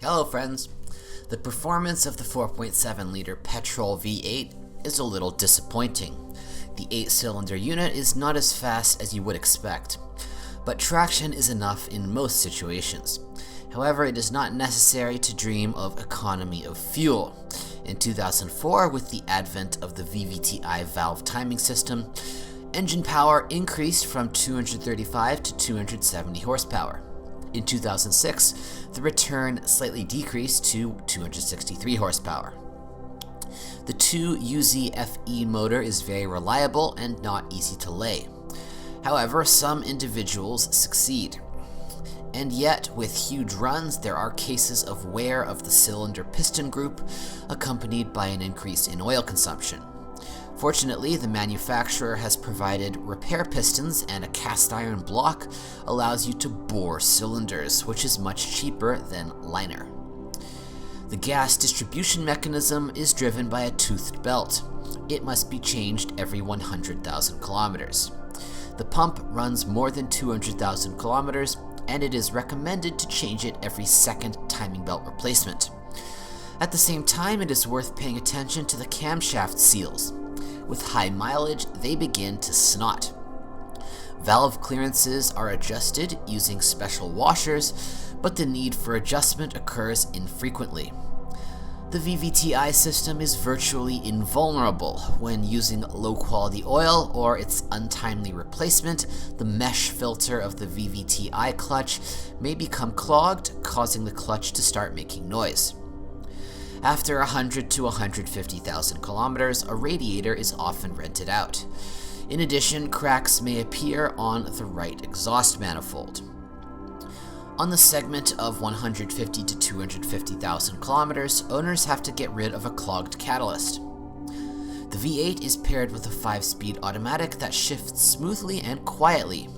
Hello friends! The performance of the 4.7-liter petrol V8 is a little disappointing. The 8-cylinder unit is not as fast as you would expect, but traction is enough in most situations. However, it is not necessary to dream of economy of fuel. In 2004, with the advent of the VVTi valve timing system, engine power increased from 235 to 270 horsepower. In 2006, the return slightly decreased to 263 horsepower. The 2UZ FE motor is very reliable and not easy to lay. However, some individuals succeed. And yet, with huge runs, there are cases of wear of the cylinder piston group, accompanied by an increase in oil consumption. Fortunately, the manufacturer has provided repair pistons, and a cast iron block allows you to bore cylinders, which is much cheaper than liner. The gas distribution mechanism is driven by a toothed belt. It must be changed every 100,000 kilometers. The pump runs more than 200,000 kilometers, and it is recommended to change it every second timing belt replacement. At the same time, it is worth paying attention to the camshaft seals. With high mileage, they begin to snot. Valve clearances are adjusted using special washers, but the need for adjustment occurs infrequently. The VVTi system is virtually invulnerable when using low-quality oil or its untimely replacement. The mesh filter of the VVTi clutch may become clogged, causing the clutch to start making noise. After 100 to 150,000 kilometers, a radiator is often rented out. In addition, cracks may appear on the right exhaust manifold. On the segment of 150 to 250,000 kilometers, owners have to get rid of a clogged catalyst. The V8 is paired with a 5-speed automatic that shifts smoothly and quietly.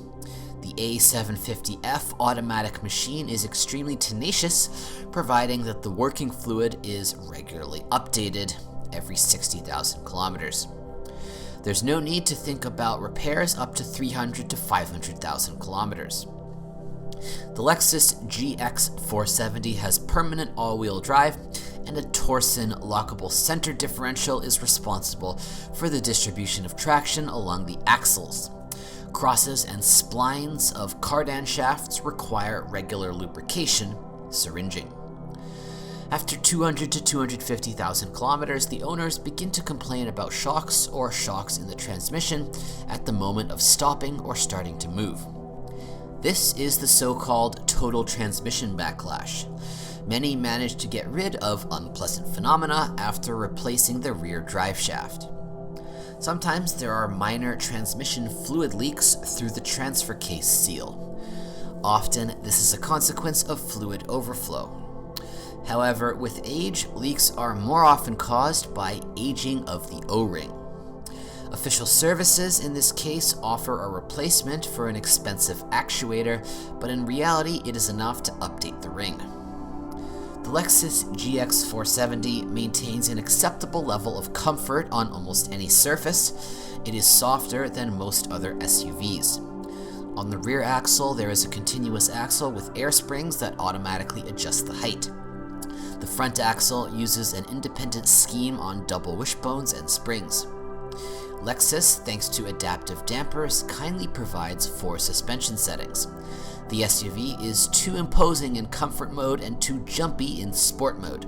The A750F automatic machine is extremely tenacious, providing that the working fluid is regularly updated every 60,000 kilometers. There's no need to think about repairs up to 300 to 500,000 kilometers. The Lexus GX470 has permanent all-wheel drive, and a Torsen lockable center differential is responsible for the distribution of traction along the axles. Crosses and splines of cardan shafts require regular lubrication, syringing. After 200 to 250,000 kilometers, the owners begin to complain about shocks or shocks in the transmission at the moment of stopping or starting to move. This is the so-called total transmission backlash. Many manage to get rid of unpleasant phenomena after replacing the rear drive shaft. Sometimes there are minor transmission fluid leaks through the transfer case seal. Often, this is a consequence of fluid overflow. However, with age, leaks are more often caused by aging of the O-ring. Official services in this case offer a replacement for an expensive actuator, but in reality, it is enough to update the ring. The Lexus GX470 maintains an acceptable level of comfort on almost any surface. It is softer than most other SUVs. On the rear axle, there is a continuous axle with air springs that automatically adjust the height. The front axle uses an independent scheme on double wishbones and springs. Lexus, thanks to adaptive dampers, kindly provides 4 suspension settings. The SUV is too imposing in comfort mode and too jumpy in sport mode.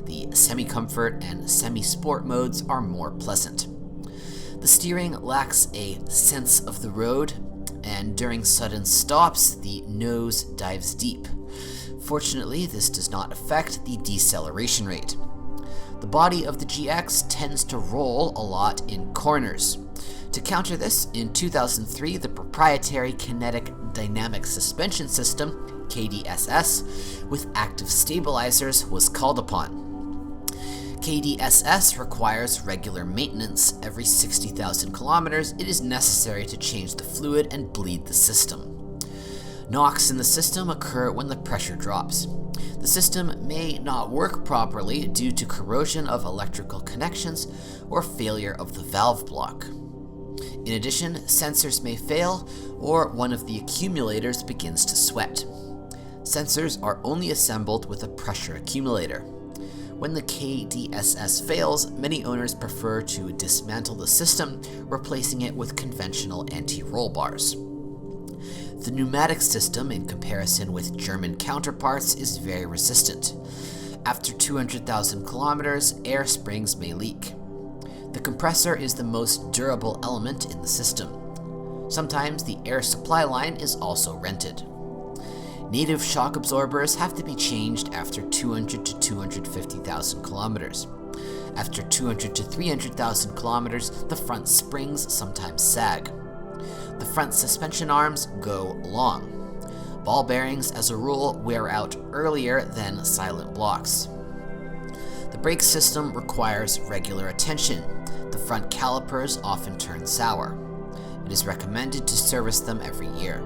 The semi-comfort and semi-sport modes are more pleasant. The steering lacks a sense of the road, and during sudden stops, the nose dives deep. Fortunately, this does not affect the deceleration rate. The body of the GX tends to roll a lot in corners. To counter this, in 2003, the proprietary kinetic dynamic suspension system, KDSS, with active stabilizers was called upon. KDSS requires regular maintenance. Every 60,000 kilometers, it is necessary to change the fluid and bleed the system. Knocks in the system occur when the pressure drops. The system may not work properly due to corrosion of electrical connections or failure of the valve block. In addition, sensors may fail or one of the accumulators begins to sweat. Sensors are only assembled with a pressure accumulator. When the KDSS fails, many owners prefer to dismantle the system, replacing it with conventional anti-roll bars. The pneumatic system, in comparison with German counterparts, is very resistant. After 200,000 kilometers, air springs may leak. The compressor is the most durable element in the system. Sometimes the air supply line is also rented. Native shock absorbers have to be changed after 200 to 250,000 kilometers. After 200 to 300,000 kilometers, the front springs sometimes sag. The front suspension arms go long. Ball bearings, as a rule, wear out earlier than silent blocks. The brake system requires regular attention. The front calipers often turn sour. It is recommended to service them every year.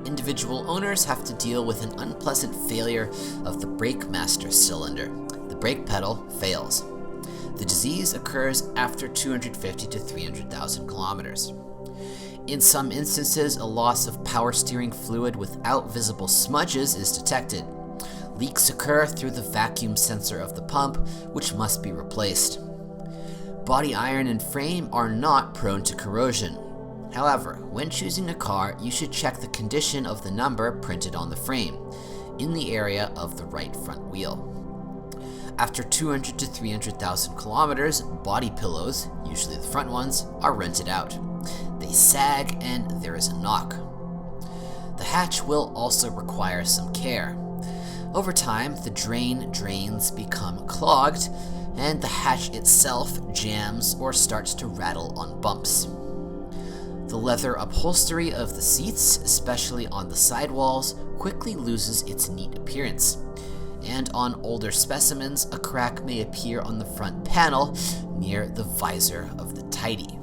Individual owners have to deal with an unpleasant failure of the brake master cylinder. The brake pedal fails. The disease occurs after 250 to 300,000 kilometers. In some instances, a loss of power steering fluid without visible smudges is detected. Leaks occur through the vacuum sensor of the pump, which must be replaced. Body iron and frame are not prone to corrosion. However, when choosing a car, you should check the condition of the number printed on the frame, in the area of the right front wheel. After 200 to 300,000 kilometers, body pillows, usually the front ones, are rented out. They sag and there is a knock. The hatch will also require some care. Over time, the drains become clogged, and the hatch itself jams or starts to rattle on bumps. The leather upholstery of the seats, especially on the sidewalls, quickly loses its neat appearance. And on older specimens, a crack may appear on the front panel near the visor of the tidy.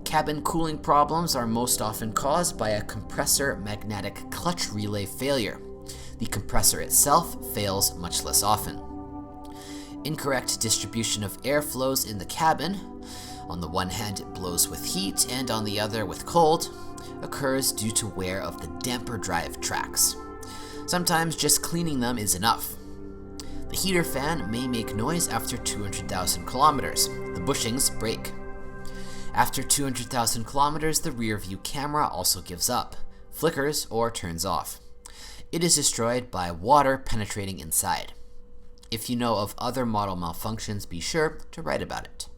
Cabin cooling problems are most often caused by a compressor magnetic clutch relay failure. The compressor itself fails much less often. Incorrect distribution of airflows in the cabin, on the one hand it blows with heat and on the other with cold, occurs due to wear of the damper drive tracks. Sometimes just cleaning them is enough. The heater fan may make noise after 200,000 kilometers. The bushings break. After 200,000 kilometers, the rear view camera also gives up, flickers, or turns off. It is destroyed by water penetrating inside. If you know of other model malfunctions, be sure to write about it.